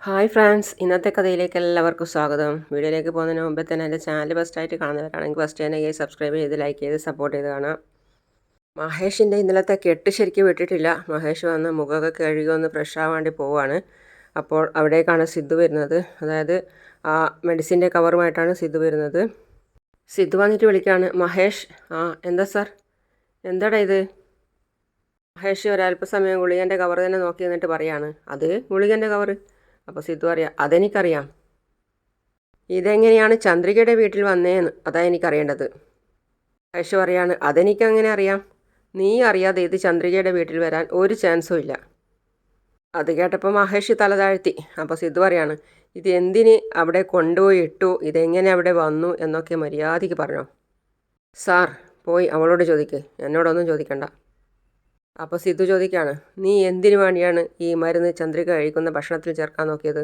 Hi friends, ഇന്നത്തെ കഥയിലേക്ക് എല്ലാവർക്കും സ്വാഗതം. വീഡിയോയിലേക്ക് പോകുന്നതിന് മുമ്പേ തന്നെ എൻ്റെ ചാനൽ ഫസ്റ്റായിട്ട് കാണുന്നവരാണെങ്കിൽ ഫസ്റ്റ് തന്നെ സബ്സ്ക്രൈബ് ചെയ്ത് ലൈക്ക് ചെയ്ത് സപ്പോർട്ട് ചെയ്ത് കാണാം. മഹേഷിൻ്റെ ഇന്നലത്തെ കെട്ട് ശരിക്കും വിട്ടിട്ടില്ല. മഹേഷ് വന്ന് മുഖമൊക്കെ കഴുകി ഒന്ന് ഫ്രഷ് ആവാൻ വേണ്ടി പോവുകയാണ്. അപ്പോൾ അവിടേക്കാണ് സിദ്ധു വരുന്നത്. അതായത് ആ മെഡിസിൻ്റെ കവറുമായിട്ടാണ് സിദ്ധു വരുന്നത്. സിദ്ധു വന്നിട്ട് വിളിക്കുകയാണ്, മഹേഷ്. എന്താ സാർ, എന്താടാ ഇത്? മഹേഷ് ഒരല്പസമയം ഗുളികൻ്റെ കവർ തന്നെ നോക്കി നിന്നിട്ട് പറയാണ്, അത് ഗുളികൻ്റെ കവർ. അപ്പോൾ സിദ്ധു അറിയാം, അതെനിക്കറിയാം. ഇതെങ്ങനെയാണ് ചന്ദ്രികയുടെ വീട്ടിൽ വന്നേന്ന് അതാ എനിക്കറിയേണ്ടത്. മഹേഷ് പറയാണ്, അതെനിക്കങ്ങനെ അറിയാം. നീ അറിയാതെ ഇത് ചന്ദ്രികയുടെ വീട്ടിൽ വരാൻ ഒരു ചാൻസും ഇല്ല. അത് കേട്ടപ്പോൾ മഹേഷ് തല താഴ്ത്തി. അപ്പോൾ സിദ്ധു പറയാണ്, ഇത് എന്തിന് അവിടെ കൊണ്ടുപോയി ഇട്ടു, ഇതെങ്ങനെ അവിടെ വന്നു എന്നൊക്കെ മര്യാദയ്ക്ക് പറഞ്ഞോ. സാർ, പോയി അവളോട് ചോദിക്ക്, എന്നോടൊന്നും ചോദിക്കണ്ട. അപ്പോൾ സിദ്ധു ചോദിക്കുകയാണ്, നീ എന്തിനു വേണ്ടിയാണ് ഈ മരുന്ന് ചന്ദ്രിക കഴിക്കുന്ന ഭക്ഷണത്തിൽ ചേർക്കാൻ നോക്കിയത്?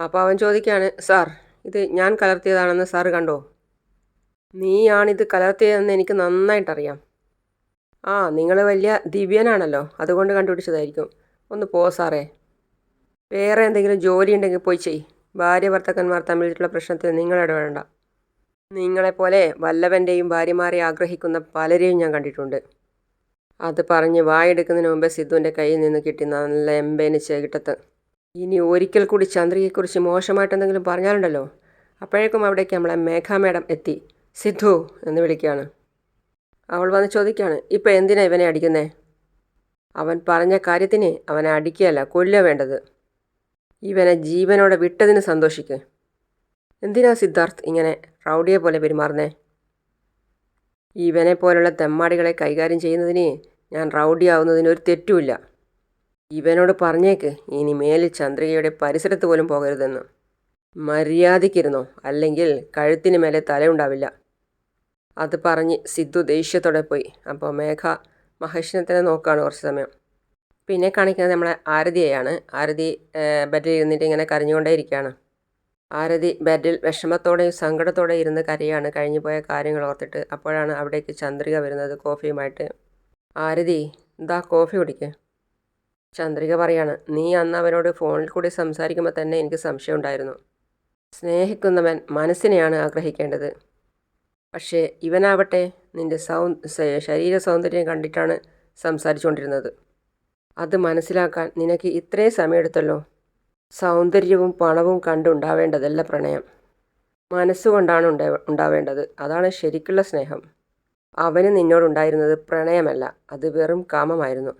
അപ്പോൾ അവൻ ചോദിക്കുകയാണ്, സാർ, ഇത് ഞാൻ കലർത്തിയതാണെന്ന് സാറ് കണ്ടോ? നീയാണിത് കലർത്തിയതെന്ന് എനിക്ക് നന്നായിട്ടറിയാം. നിങ്ങൾ വലിയ ദിവ്യനാണല്ലോ, അതുകൊണ്ട് കണ്ടുപിടിച്ചതായിരിക്കും. ഒന്ന് പോ സാറേ. വേറെ എന്തെങ്കിലും ജോലി ഉണ്ടെങ്കിൽ പോയി ചെയ്. ഭാര്യ ഭർത്താക്കന്മാർ തമ്മിലുള്ള പ്രശ്നത്തിൽ നിങ്ങൾ ഇടപെടേണ്ട. നിങ്ങളെപ്പോലെ വല്ലവൻ്റെയും ഭാര്യമാരെ ആഗ്രഹിക്കുന്ന പലരെയും ഞാൻ കണ്ടിട്ടുണ്ട്. അത് പറഞ്ഞ് വായെടുക്കുന്നതിന് മുമ്പേ സിദ്ധുവിൻ്റെ കയ്യിൽ നിന്ന് കിട്ടി നല്ല എമ്പേന് ചെകിട്ടത്ത്. ഇനി ഒരിക്കൽ കൂടി ചന്ദ്രികയെക്കുറിച്ച് മോശമായിട്ടെന്തെങ്കിലും പറഞ്ഞാലുണ്ടല്ലോ. അപ്പോഴേക്കും അവിടേക്ക് നമ്മളെ മേഘ മേഡം എത്തി. സിദ്ധു എന്ന് വിളിക്കുകയാണ്. അവൾ വന്ന് ചോദിക്കുകയാണ്, ഇപ്പം എന്തിനാ ഇവനെ അടിക്കുന്നേ? അവൻ പറഞ്ഞ കാര്യത്തിന് അവനെ അടിക്കുകയല്ല, കൊല്ലുക വേണ്ടത്. ഇവനെ ജീവനോടെ വിട്ടതിന് സന്തോഷിക്ക്. എന്തിനാ സിദ്ധാർത്ഥ് ഇങ്ങനെ റൗഡിയെ പോലെ പെരുമാറുന്നേ? ഇവനെ പോലുള്ള തെമ്മാടികളെ കൈകാര്യം ചെയ്യുന്നതിന് ഞാൻ റൗഡിയാവുന്നതിന് ഒരു തെറ്റുമില്ല. ഇവനോട് പറഞ്ഞേക്ക് ഇനി മേലിൽ ചന്ദ്രികയുടെ പരിസരത്ത് പോലും പോകരുതെന്ന്. മര്യാദയ്ക്കിരുന്നോ, അല്ലെങ്കിൽ കഴുത്തിന് മേലെ തലയുണ്ടാവില്ല. അത് പറഞ്ഞ് സിദ്ധു ദേഷ്യത്തോടെ പോയി. അപ്പോൾ മേഘ മഹേഷിനെ തന്നെ നോക്കുകയാണ് കുറച്ച് സമയം. പിന്നെ കാണിക്കുന്നത് നമ്മളെ ആരതിയെയാണ്. ആരതി ബെഡിൽ ഇരുന്നിട്ട് ഇങ്ങനെ കരഞ്ഞുകൊണ്ടേ ഇരിക്കുകയാണ്. ആരതി ബെഡിൽ വിഷമത്തോടെയും സങ്കടത്തോടെയും ഇരുന്ന് കരയാണ് കഴിഞ്ഞു പോയ കാര്യങ്ങൾ ഓർത്തിട്ട്. അപ്പോഴാണ് അവിടേക്ക് ചന്ദ്രിക വരുന്നത് കോഫിയുമായിട്ട്. ആരതി, എന്താ കോഫി കുടിക്ക്. ചന്ദ്രിക പറയാണ്, നീ അന്ന് അവനോട് ഫോണിൽ കൂടി സംസാരിക്കുമ്പോൾ തന്നെ എനിക്ക് സംശയമുണ്ടായിരുന്നു. സ്നേഹിക്കുന്നവൻ മനസ്സിനെയാണ് ആഗ്രഹിക്കേണ്ടത്. പക്ഷേ ഇവനാവട്ടെ നിൻ്റെ ശരീര സൗന്ദര്യം കണ്ടിട്ടാണ് സംസാരിച്ചുകൊണ്ടിരുന്നത്. അത് മനസ്സിലാക്കാൻ നിനക്ക് ഇത്രയും സമയമെടുത്തല്ലോ. സൗന്ദര്യവും പണവും കണ്ടുണ്ടാവേണ്ടതല്ല പ്രണയം. മനസ്സുകൊണ്ടാണ് ഉണ്ടാവേണ്ടത്. അതാണ് ശരിക്കുള്ള സ്നേഹം. അവന് നിന്നോടുണ്ടായിരുന്നത് പ്രണയമല്ല, അത് വെറും കാമമായിരുന്നു.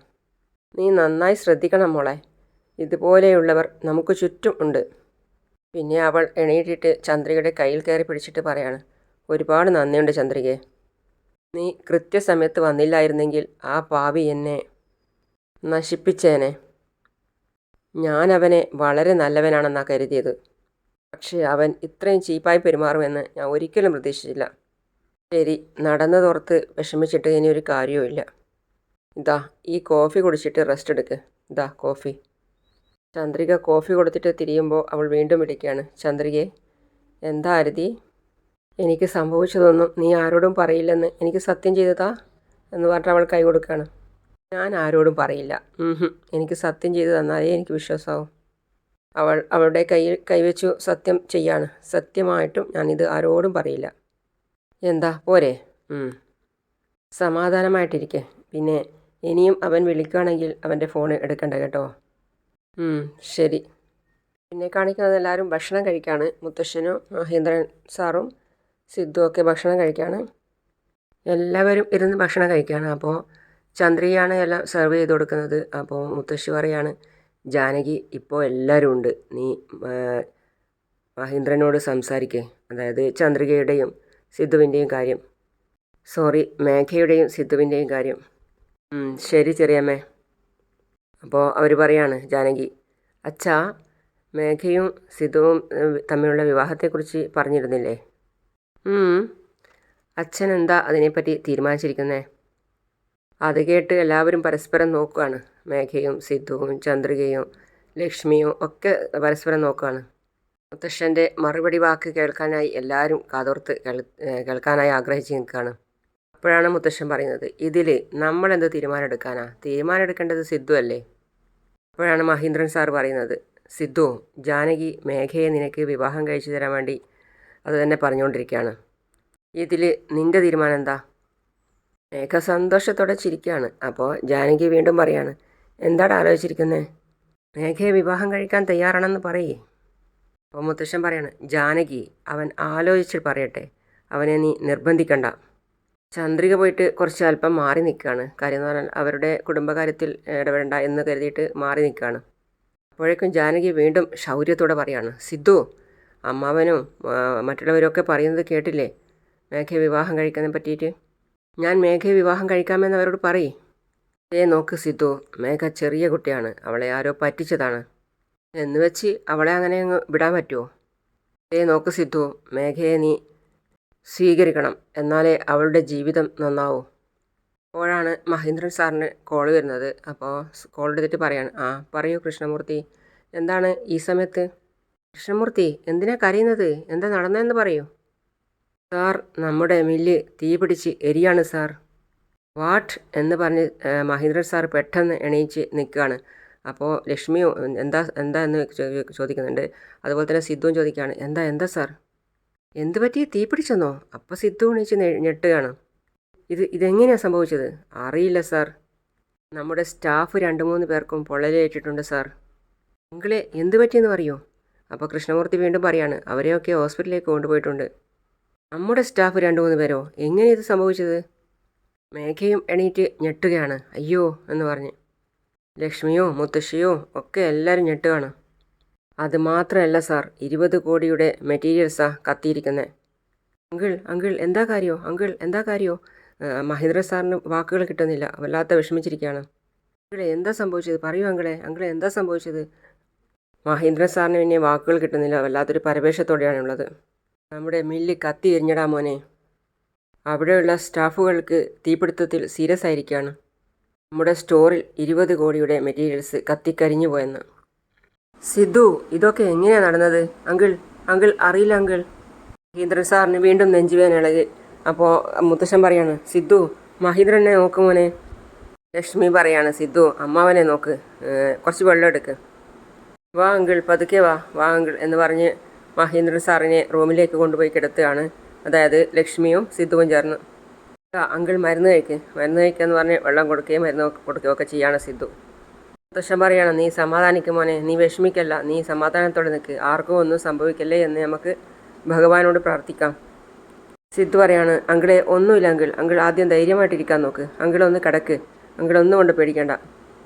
നീ നന്നായി ശ്രദ്ധിക്കണം മോളെ. ഇതുപോലെയുള്ളവർ നമുക്ക് ചുറ്റും ഉണ്ട്. പിന്നെ അവൾ എണീറ്റിട്ട് ചന്ദ്രികയുടെ കയ്യിൽ കയറി പിടിച്ചിട്ട് പറയാണ്, ഒരുപാട് നന്ദിയുണ്ട് ചന്ദ്രികയെ. നീ കൃത്യസമയത്ത് വന്നില്ലായിരുന്നെങ്കിൽ ആ പാവി എന്നെ നശിപ്പിച്ചേനെ. ഞാൻ അവനെ വളരെ നല്ലവനാണെന്നാണ് കരുതിയത്. പക്ഷേ അവൻ ഇത്രയും ചീപ്പായി പെരുമാറുമെന്ന് ഞാൻ ഒരിക്കലും പ്രതീക്ഷിച്ചില്ല. ശരി, നടന്നതോർത്ത് വിഷമിച്ചിട്ട് ഇനി ഒരു കാര്യവുമില്ല. ഇതാ ഈ കോഫി കുടിച്ചിട്ട് റെസ്റ്റ് എടുക്ക്. ഇതാ കോഫി. ചന്ദ്രിക കോഫി കൊടുത്തിട്ട് തിരിയുമ്പോൾ അവൾ വീണ്ടും വിളിക്കുകയാണ്, ചന്ദ്രികയെ. എന്താ ആരതി? എനിക്ക് സംഭവിച്ചതൊന്നും നീ ആരോടും പറയില്ലെന്ന് എനിക്ക് സത്യം ചെയ്തതാ എന്ന് പറഞ്ഞിട്ട് അവൾ കൈ കൊടുക്കുകയാണ്. ഞാൻ ആരോടും പറയില്ല. എനിക്ക് സത്യം ചെയ്തു തന്നാലേ എനിക്ക് വിശ്വാസമാവും. അവൾ അവളുടെ കയ്യിൽ കൈവച്ചു സത്യം ചെയ്യാണ്. സത്യമായിട്ടും ഞാനിത് ആരോടും പറയില്ല. എന്താ പോരെ? സമാധാനമായിട്ടിരിക്കെ. പിന്നെ ഇനിയും അവൻ വിളിക്കുകയാണെങ്കിൽ അവൻ്റെ ഫോൺ എടുക്കണ്ട കേട്ടോ. ശരി. പിന്നെ കാണിക്കുന്നത് എല്ലാവരും ഭക്ഷണം കഴിക്കുകയാണ്. മുത്തശ്ശനും മഹേന്ദ്രൻ സാറും സിദ്ധുവൊക്കെ ഭക്ഷണം കഴിക്കുകയാണ്. എല്ലാവരും ഇരുന്ന് ഭക്ഷണം കഴിക്കുകയാണ്. അപ്പോൾ ചന്ദ്രികയാണ് എല്ലാം സെർവ് ചെയ്ത് കൊടുക്കുന്നത്. അപ്പോൾ മുത്തശ്ശി പറയാണ്, ജാനകി, ഇപ്പോൾ എല്ലാവരും ഉണ്ട്. നീ മഹേന്ദ്രനോട് സംസാരിക്കേ. അതായത് ചന്ദ്രികയുടെയും സിദ്ധുവിൻ്റെയും കാര്യം. മേഘയുടെയും സിദ്ധുവിൻ്റെയും കാര്യം. ശരി ചെറിയമ്മേ. അപ്പോൾ അവർ പറയാണ്, ജാനകി, അച്ഛാ, മേഘയും സിദ്ധുവും തമ്മിലുള്ള വിവാഹത്തെക്കുറിച്ച് പറഞ്ഞിരുന്നില്ലേ? അച്ഛൻ എന്താ അതിനെപ്പറ്റി തീരുമാനിച്ചിരിക്കുന്നേ? അത് കേട്ട് എല്ലാവരും പരസ്പരം നോക്കുകയാണ്. മേഘയും സിദ്ധുവും ചന്ദ്രികയും ലക്ഷ്മിയും ഒക്കെ പരസ്പരം നോക്കുകയാണ്. മുത്തശ്ശൻ്റെ മറുപടി വാക്ക് കേൾക്കാനായി എല്ലാവരും കാതോർത്ത് കേൾക്കാനായി ആഗ്രഹിച്ച് നിൽക്കുകയാണ്. അപ്പോഴാണ് മുത്തശ്ശൻ പറയുന്നത്, ഇതിൽ നമ്മളെന്ത് തീരുമാനം എടുക്കാനാ? തീരുമാനം എടുക്കേണ്ടത് സിദ്ധു അല്ലേ? അപ്പോഴാണ് മഹേന്ദ്രൻ സാർ പറയുന്നത്, സിദ്ധു, ജാനകി മേഘയെ നിനക്ക് വിവാഹം കഴിച്ചു തരാൻ വേണ്ടി അത് തന്നെ പറഞ്ഞുകൊണ്ടിരിക്കുകയാണ്. ഇതിൽ നിൻ്റെ തീരുമാനം എന്താ? മേഘ സന്തോഷത്തോടെ ചിരിക്കുകയാണ്. അപ്പോൾ ജാനകി വീണ്ടും പറയാണ്, എന്താണ് ആലോചിച്ചിരിക്കുന്നത്? മേഘയെ വിവാഹം കഴിക്കാൻ തയ്യാറാണെന്ന് പറയേ. അപ്പോൾ മുത്തശ്ശൻ പറയാണ്, ജാനകി അവൻ ആലോചിച്ച് പറയട്ടെ, അവനെ നീ നിർബന്ധിക്കണ്ട. ചന്ദ്രിക പോയിട്ട് കുറച്ച് അല്പം മാറി നിൽക്കുകയാണ്. കാര്യം എന്ന് പറഞ്ഞാൽ അവരുടെ കുടുംബകാര്യത്തിൽ ഇടപെടേണ്ട എന്ന് കരുതിയിട്ട് മാറി നിൽക്കുകയാണ്. അപ്പോഴേക്കും ജാനകി വീണ്ടും ശൗര്യത്തോടെ പറയാണ്, സിദ്ധു, അമ്മാവനും മറ്റുള്ളവരൊക്കെ പറയുന്നത് കേട്ടില്ലേ മേഘയെ വിവാഹം കഴിക്കുന്നതിനെ പറ്റിയിട്ട്? ഞാൻ മേഘയെ വിവാഹം കഴിക്കാമെന്ന് അവരോട് പറയേ. നോക്ക് സിദ്ധു, മേഘ ചെറിയ കുട്ടിയാണ്, അവളെ ആരോ പറ്റിച്ചതാണ് എന്ന് വെച്ച് അവളെ അങ്ങനെ അങ്ങ് വിടാൻ പറ്റുമോ? നോക്ക് സിദ്ധു, മേഘയെ നീ സ്വീകരിക്കണം, എന്നാലേ അവളുടെ ജീവിതം നന്നാവൂ. അപ്പോഴാണ് മഹേന്ദ്രൻ സാറിന് കോൾ വരുന്നത്. അപ്പോൾ കോൾ എടുത്തിട്ട് പറയാണ്, പറയൂ കൃഷ്ണമൂർത്തി, എന്താണ് ഈ സമയത്ത്? കൃഷ്ണമൂർത്തി, എന്തിനാ കരയുന്നത്? എന്താ നടന്നതെന്ന് പറയൂ. സാർ, നമ്മുടെ മില്ല് തീ പിടിച്ച് എരിയാണ് സാർ. വാട്ട് എന്ന് പറഞ്ഞ് മഹേന്ദ്രൻ സാർ പെട്ടെന്ന് എണീച്ച് നിൽക്കുകയാണ്. അപ്പോൾ ലക്ഷ്മിയോ എന്താ എന്താ എന്ന് ചോദിക്കുന്നുണ്ട്. അതുപോലെ തന്നെ സിദ്ധുവും ചോദിക്കുകയാണ്, എന്താ സാർ, എന്ത് പറ്റി, തീ പിടിച്ചെന്നോ? അപ്പോൾ സിദ്ധു എണീച്ച് ഞെട്ടുകയാണ്. ഇതെങ്ങനെയാണ് സംഭവിച്ചത്? അറിയില്ല സാർ, നമ്മുടെ സ്റ്റാഫ് 2-3 പേർക്കും പൊള്ളലേറ്റിട്ടുണ്ട് സാർ. നിങ്ങളെ എന്ത് പറ്റിയെന്ന് പറയൂ. അപ്പോൾ കൃഷ്ണമൂർത്തി വീണ്ടും പറയാണ്, അവരെയൊക്കെ ഹോസ്പിറ്റലിലേക്ക് കൊണ്ടുപോയിട്ടുണ്ട്. നമ്മുടെ സ്റ്റാഫ് 2-3 പേരോ? എങ്ങനെ ഇത് സംഭവിച്ചത്? മേഘയും എണീറ്റ് ഞെട്ടുകയാണ്. അയ്യോ എന്ന് പറഞ്ഞ് ലക്ഷ്മിയോ മുത്തശ്ശിയോ ഒക്കെ എല്ലാവരും ഞെട്ടുകയാണ്. അതുമാത്രമല്ല സാർ, 20 കോടിയുടെ മെറ്റീരിയൽസാണ് കത്തിയിരിക്കുന്നത്. അങ്കിൾ എന്താ കാര്യമോ? മഹേന്ദ്ര സാറിന് വാക്കുകൾ കിട്ടുന്നില്ല, വല്ലാത്ത വിഷമിച്ചിരിക്കുകയാണ്. എന്താ സംഭവിച്ചത്? പറയൂ അങ്കിളെ എന്താ സംഭവിച്ചത്? മഹേന്ദ്രൻ സാറിന് പിന്നെ വാക്കുകൾ കിട്ടുന്നില്ല, വല്ലാത്തൊരു പരവേശത്തോടെയാണുള്ളത്. നമ്മുടെ മില്ല് കത്തി എരിഞ്ഞടാ മോനെ. അവിടെയുള്ള സ്റ്റാഫുകൾക്ക് തീപിടുത്തത്തിൽ സീരിയസ് ആയിരിക്കുകയാണ്. നമ്മുടെ സ്റ്റോറിൽ 20 കോടിയുടെ മെറ്റീരിയൽസ് കത്തിക്കരിഞ്ഞു പോയെന്ന്. സിദ്ധു, ഇതൊക്കെ എങ്ങനെയാണ് നടന്നത്? അങ്കിൾ അറിയില്ല അങ്കിൾ. മഹീന്ദ്രൻ സാറിന് വീണ്ടും നെഞ്ചുവേദന ഇളകി. അപ്പോൾ മുത്തശ്ശൻ പറയാണ്, സിദ്ധു, മഹീന്ദ്രനെ നോക്ക് മോനെ. ലക്ഷ്മി പറയാണ്, സിദ്ധു, അമ്മാവനെ നോക്ക്, കുറച്ച് വെള്ളം എടുക്ക്. വാ അങ്കിൾ, പതുക്കെ വാ അങ്കിൾ എന്ന് പറഞ്ഞ് മഹേന്ദ്രൻ സാറിനെ റൂമിലേക്ക് കൊണ്ടുപോയി കിടത്തുകയാണ്. അതായത് ലക്ഷ്മിയും സിദ്ധുവും ചേർന്ന്. അങ്കിൾ മരുന്ന് കഴിക്കാന്ന് പറഞ്ഞ് വെള്ളം കൊടുക്കുകയും മരുന്ന് കൊടുക്കുകയും ഒക്കെ ചെയ്യാണ് സിദ്ധു. മുത്തശ്ശൻ പറയാണ്, നീ സമാധാനിക്കും മോനെ, നീ വിഷമിക്കല്ല, നീ സമാധാനത്തോടെ നിൽക്ക്, ആർക്കും ഒന്നും സംഭവിക്കല്ലേ എന്ന് നമുക്ക് ഭഗവാനോട് പ്രാർത്ഥിക്കാം. സിദ്ധു പറയാണ്, അങ്കിളെ ഒന്നുമില്ല അങ്കിൾ ആദ്യം ധൈര്യമായിട്ടിരിക്കാൻ നോക്ക്, അങ്കിളൊന്ന് കിടക്ക്, അങ്കിളൊന്നും കൊണ്ട് പേടിക്കണ്ട.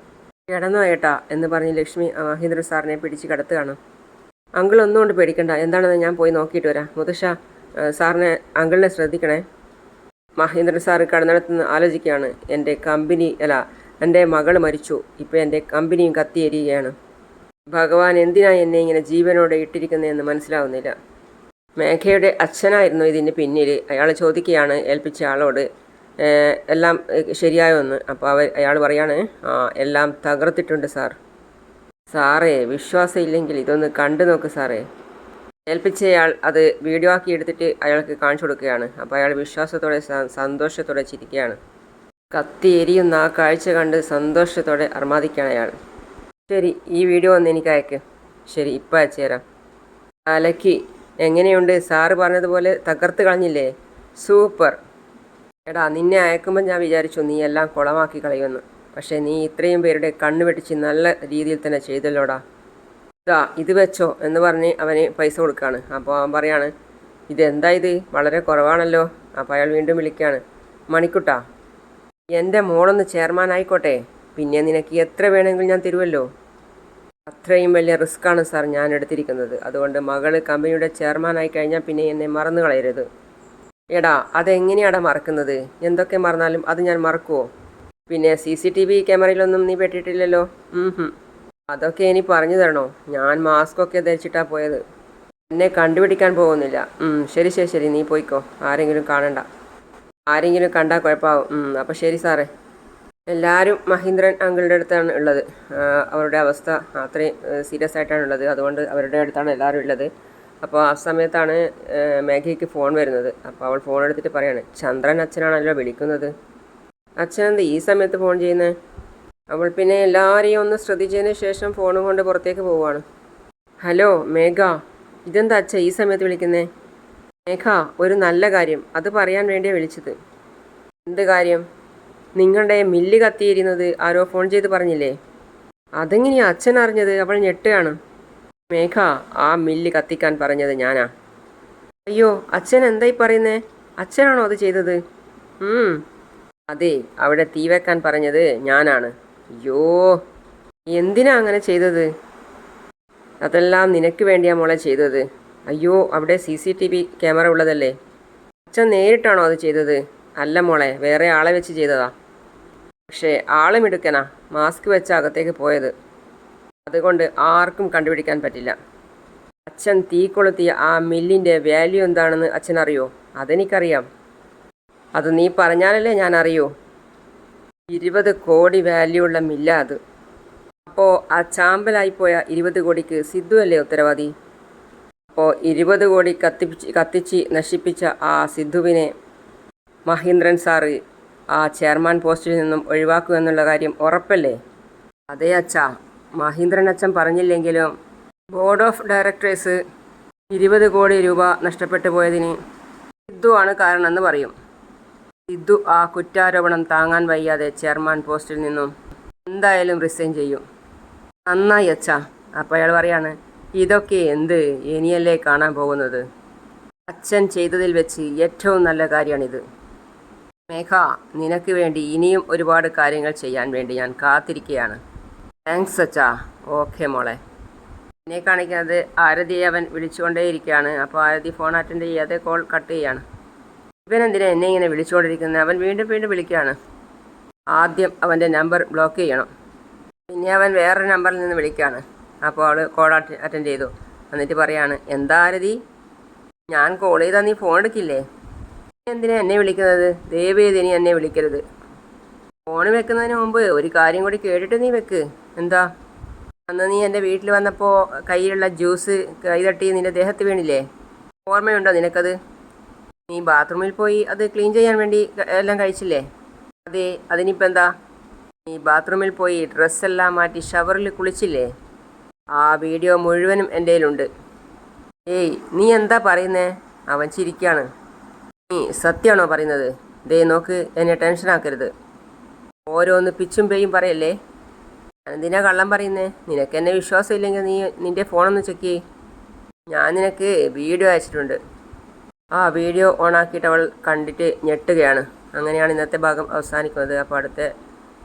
കിടന്നോ ഏട്ടാ എന്ന് പറഞ്ഞ് ലക്ഷ്മി മഹേന്ദ്രൻ സാറിനെ പിടിച്ച് കിടത്തുകയാണ്. അങ്കിളൊന്നും കൊണ്ട് പേടിക്കണ്ട, എന്താണെന്ന് ഞാൻ പോയി നോക്കിയിട്ട് വരാം. മുത്തശ്ശ, സാറിനെ അങ്കിളിനെ ശ്രദ്ധിക്കണേ. മഹേന്ദ്രൻ സാറ് കടന്നിടത്തുനിന്ന് ആലോചിക്കുകയാണ്, എൻ്റെ മകൾ മരിച്ചു, ഇപ്പോൾ എൻ്റെ കമ്പനിയും കത്തിയെരിയുകയാണ്. ഭഗവാൻ എന്തിനാണ് എന്നെ ഇങ്ങനെ ജീവനോടെ ഇട്ടിരിക്കുന്നതെന്ന് മനസ്സിലാവുന്നില്ല. മേഘയുടെ അച്ഛനായിരുന്നു ഇതിന് പിന്നിൽ. അയാൾ ചോദിക്കുകയാണ് ഏൽപ്പിച്ച ആളോട് എല്ലാം ശരിയായോ എന്ന്. അപ്പോൾ അയാൾ പറയാണ്, എല്ലാം തകർത്തിട്ടുണ്ട് സാർ. സാറേ, വിശ്വാസമില്ലെങ്കിൽ ഇതൊന്ന് കണ്ടു നോക്ക് സാറേ. ഏൽപ്പിച്ചയാൾ അത് വീഡിയോ ആക്കി എടുത്തിട്ട് അയാൾക്ക് കാണിച്ചു കൊടുക്കുകയാണ്. അപ്പോൾ അയാൾ വിശ്വാസത്തോടെ സന്തോഷത്തോടെ ചിരിക്കുകയാണ്. കത്തി എരിയുന്ന ആ കാഴ്ച കണ്ട് സന്തോഷത്തോടെ അർമാദിക്കുകയാണ് അയാൾ. ശരി, ഈ വീഡിയോ ഒന്ന് എനിക്ക് അയക്ക്. ശരി, ഇപ്പം അയച്ചു തരാം. അലക്കി, എങ്ങനെയുണ്ട്? സാറ് പറഞ്ഞതുപോലെ തകർത്ത് കളഞ്ഞില്ലേ? സൂപ്പർ. എടാ, നിന്നെ അയക്കുമ്പോൾ ഞാൻ വിചാരിച്ചു നീ എല്ലാം കുളമാക്കി കളയുമെന്ന്. പക്ഷേ നീ ഇത്രയും പേരുടെ കണ്ണു വെട്ടിച്ച് നല്ല രീതിയിൽ തന്നെ ചെയ്തല്ലോടാ. ഇത് വെച്ചോ എന്ന് പറഞ്ഞ് അവന് പൈസ കൊടുക്കുകയാണ്. അപ്പോൾ അവൻ പറയാണ്, ഇതെന്താ ഇത്, വളരെ കുറവാണല്ലോ. അപ്പോൾ അയാൾ വീണ്ടും വിളിക്കുകയാണ്, മണിക്കുട്ടാ, എൻ്റെ മോളൊന്ന് ചെയർമാൻ ആയിക്കോട്ടെ, പിന്നെ നിനക്ക് എത്ര വേണമെങ്കിലും ഞാൻ തരുമല്ലോ. അത്രയും വലിയ റിസ്ക്കാണ് സാർ ഞാൻ എടുത്തിരിക്കുന്നത്. അതുകൊണ്ട് മകൾ കമ്പനിയുടെ ചെയർമാൻ ആയി കഴിഞ്ഞാൽ പിന്നെ എന്നെ മറന്നു കളയരുത്. എടാ, അതെങ്ങനെയാടാ മറക്കുന്നത്? എന്തൊക്കെ മറന്നാലും അത് ഞാൻ മറക്കുമോ? പിന്നെ CCTV ക്യാമറയിലൊന്നും നീ പെട്ടിട്ടില്ലല്ലോ. അതൊക്കെ ഇനി പറഞ്ഞു തരണോ? ഞാൻ മാസ്കൊക്കെ ധരിച്ചിട്ടാണ് പോയത്. എന്നെ കണ്ടുപിടിക്കാൻ പോകുന്നില്ല. ശരി, നീ പോയിക്കോ, ആരെങ്കിലും കാണണ്ട. ആരെങ്കിലും കണ്ടാൽ കുഴപ്പമാവും. അപ്പോൾ ശരി സാറേ. എല്ലാവരും മഹീന്ദ്രൻ അങ്കിളുടെ അടുത്താണ് ഉള്ളത്. അവരുടെ അവസ്ഥ അത്രയും സീരിയസ് ആയിട്ടാണ് ഉള്ളത്. അതുകൊണ്ട് അവരുടെ അടുത്താണ് എല്ലാവരും ഉള്ളത്. അപ്പോൾ ആ സമയത്താണ് മേഘയ്ക്ക് ഫോൺ വരുന്നത്. അപ്പോൾ അവൾ ഫോൺ എടുത്തിട്ട് പറയാണ്, ചന്ദ്രൻ അച്ഛനാണല്ലോ വിളിക്കുന്നത്. അച്ഛനെന്ത് ഈ സമയത്ത് ഫോൺ ചെയ്യുന്നത്? അവൾ പിന്നെ എല്ലാവരെയും ഒന്ന് ശ്രദ്ധിച്ചതിന് ശേഷം ഫോണും കൊണ്ട് പുറത്തേക്ക് പോവുകയാണ്. ഹലോ മേഘ, ഇതെന്താ അച്ഛ ഈ സമയത്ത് വിളിക്കുന്നേ? മേഘ, ഒരു നല്ല കാര്യം, അത് പറയാൻ വേണ്ടിയാണ് വിളിച്ചത്. എന്ത് കാര്യം? നിങ്ങളുടെ മില്ല് കത്തിയിരുന്നത് ആരോ ഫോൺ ചെയ്ത് പറഞ്ഞില്ലേ? അതെങ്ങനെയാ അച്ഛൻ അറിഞ്ഞത്? അവൾ ഞെട്ടുകയാണ്. മേഘ, ആ മില്ല് കത്തിക്കാൻ പറഞ്ഞത് ഞാനാ. അയ്യോ, അച്ഛൻ എന്തായി പറയുന്നേ? അച്ഛനാണോ അത് ചെയ്തത്? അതെ, അവിടെ തീ വെക്കാൻ പറഞ്ഞത് ഞാനാണ്. അയ്യോ, എന്തിനാ അങ്ങനെ ചെയ്തത്? അതെല്ലാം നിനക്ക് വേണ്ടിയാ മോളെ ചെയ്തത്. അയ്യോ, അവിടെ CCTV ക്യാമറ ഉള്ളതല്ലേ. അച്ഛൻ നേരിട്ടാണോ അത് ചെയ്തത്? അല്ല മോളെ, വേറെ ആളെ വെച്ച് ചെയ്തതാ. പക്ഷേ ആള് മിടുക്കനാ, മാസ്ക് വെച്ച അകത്തേക്ക് പോയത്. അതുകൊണ്ട് ആർക്കും കണ്ടുപിടിക്കാൻ പറ്റില്ല. അച്ഛൻ തീ കൊളുത്തിയ ആ മില്ലിൻ്റെ വാല്യൂ എന്താണെന്ന് അച്ഛനറിയോ? അതെനിക്കറിയാം. അത് നീ പറഞ്ഞാലല്ലേ ഞാൻ അറിയൂ. 20 കോടി വാല്യൂ ഉള്ള മില്ല അത്. അപ്പോൾ ആ ചാമ്പലായിപ്പോയ 20 കോടിക്ക് സിദ്ധു അല്ലേ ഉത്തരവാദി? അപ്പോൾ 20 കോടി കത്തിച്ച് നശിപ്പിച്ച ആ സിദ്ധുവിനെ മഹീന്ദ്രൻ സാറ് ആ ചെയർമാൻ പോസ്റ്റിൽ നിന്നും ഒഴിവാക്കുമെന്നുള്ള കാര്യം ഉറപ്പല്ലേ? അതെ അച്ഛാ, മഹീന്ദ്രൻ അച്ഛൻ പറഞ്ഞില്ലെങ്കിലും ബോർഡ് ഓഫ് ഡയറക്ടേഴ്സ് 20 കോടി രൂപ നഷ്ടപ്പെട്ടു പോയതിന് സിദ്ധു ആണ് കാരണമെന്ന് പറയും. സിദ്ധു ആ കുറ്റാരോപണം താങ്ങാൻ വയ്യാതെ ചെയർമാൻ പോസ്റ്റിൽ നിന്നും എന്തായാലും റിസൈൻ ചെയ്യും. നന്നായി അച്ഛാ. അപ്പോൾ അയാൾ പറയാണ്, ഇതൊക്കെ എന്ത്, ഇനിയല്ലേ കാണാൻ പോകുന്നത്. അച്ഛൻ ചെയ്തതിൽ വെച്ച് ഏറ്റവും നല്ല കാര്യമാണിത്. മേഘ, നിനക്ക് വേണ്ടി ഇനിയും ഒരുപാട് കാര്യങ്ങൾ ചെയ്യാൻ വേണ്ടി ഞാൻ കാത്തിരിക്കുകയാണ്. താങ്ക്സ് അച്ഛാ. ഓക്കെ മോളെ. എന്നെ കാണിക്കുന്നത് ആരതിയെ അവൻ വിളിച്ചുകൊണ്ടേയിരിക്കുകയാണ്. അപ്പോൾ ആരതി ഫോൺ അറ്റൻഡ് ചെയ്യാതെ കോൾ കട്ട് ചെയ്യാണ്. ഇവനെന്തിനാ എന്നെ ഇങ്ങനെ വിളിച്ചുകൊണ്ടിരിക്കുന്നത്? അവൻ വീണ്ടും വീണ്ടും വിളിക്കുകയാണ്. ആദ്യം അവൻ്റെ നമ്പർ ബ്ലോക്ക് ചെയ്യണം. പിന്നെ അവൻ വേറൊരു നമ്പറിൽ നിന്ന് വിളിക്കുകയാണ്. അപ്പോൾ അവൾ കോൾ അറ്റൻഡ് ചെയ്തു. എന്നിട്ട് പറയാണ്, എന്താ ആരതി, ഞാൻ കോൾ ചെയ്താൽ നീ ഫോൺ എടുക്കില്ലേ? എന്തിനാ എന്നെ വിളിക്കുന്നത്? ദയവേത് ഇനി എന്നെ വിളിക്കരുത്. ഫോൺ വെക്കുന്നതിന് മുമ്പ് ഒരു കാര്യം കൂടി കേട്ടിട്ട് നീ വെക്ക്. എന്താ? അന്ന് നീ എൻ്റെ വീട്ടിൽ വന്നപ്പോൾ കയ്യിലുള്ള ജ്യൂസ് കൈതട്ടി നിൻ്റെ ദേഹത്ത് വീണില്ലേ? ഓർമ്മയുണ്ടോ നിനക്കത്? നീ ബാത്റൂമിൽ പോയി അത് ക്ലീൻ ചെയ്യാൻ വേണ്ടി എല്ലാം കഴിച്ചില്ലേ? അതെ, അതിനിപ്പോൾ എന്താ? നീ ബാത്റൂമിൽ പോയി ഡ്രസ്സെല്ലാം മാറ്റി ഷവറിൽ കുളിച്ചില്ലേ? ആ വീഡിയോ മുഴുവനും എൻ്റെ കയ്യിലുണ്ട്. ഏയ്, നീ എന്താ പറയുന്നേ? അവൻ ചിരിക്കുകയാണ്. നീ സത്യമാണോ പറയുന്നത്? ദേ നോക്ക്, എന്നെ ടെൻഷനാക്കരുത്. ഓരോന്ന് പിച്ചും പേയും പറയല്ലേ. എന്തിനാ കള്ളം പറയുന്നേ? നിനക്ക് എന്നെ വിശ്വാസം ഇല്ലെങ്കിൽ നീ നിൻ്റെ ഫോണൊന്ന് ചെക്ക് ചെയ്യ്. ഞാൻ നിനക്ക് വീഡിയോ അയച്ചിട്ടുണ്ട്. ആ വീഡിയോ ഓണാക്കിയിട്ട് അവൾ കണ്ടിട്ട് ഞെട്ടുകയാണ്. അങ്ങനെയാണ് ഇന്നത്തെ ഭാഗം അവസാനിക്കുന്നത്. അപ്പോൾ അടുത്ത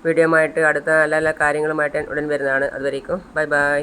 വീഡിയോ ആയിട്ട് അടുത്ത നല്ല നല്ല കാര്യങ്ങളുമായിട്ട് ഉടൻ വരുന്നതാണ്. അതുവരേക്കും ബൈ ബൈ.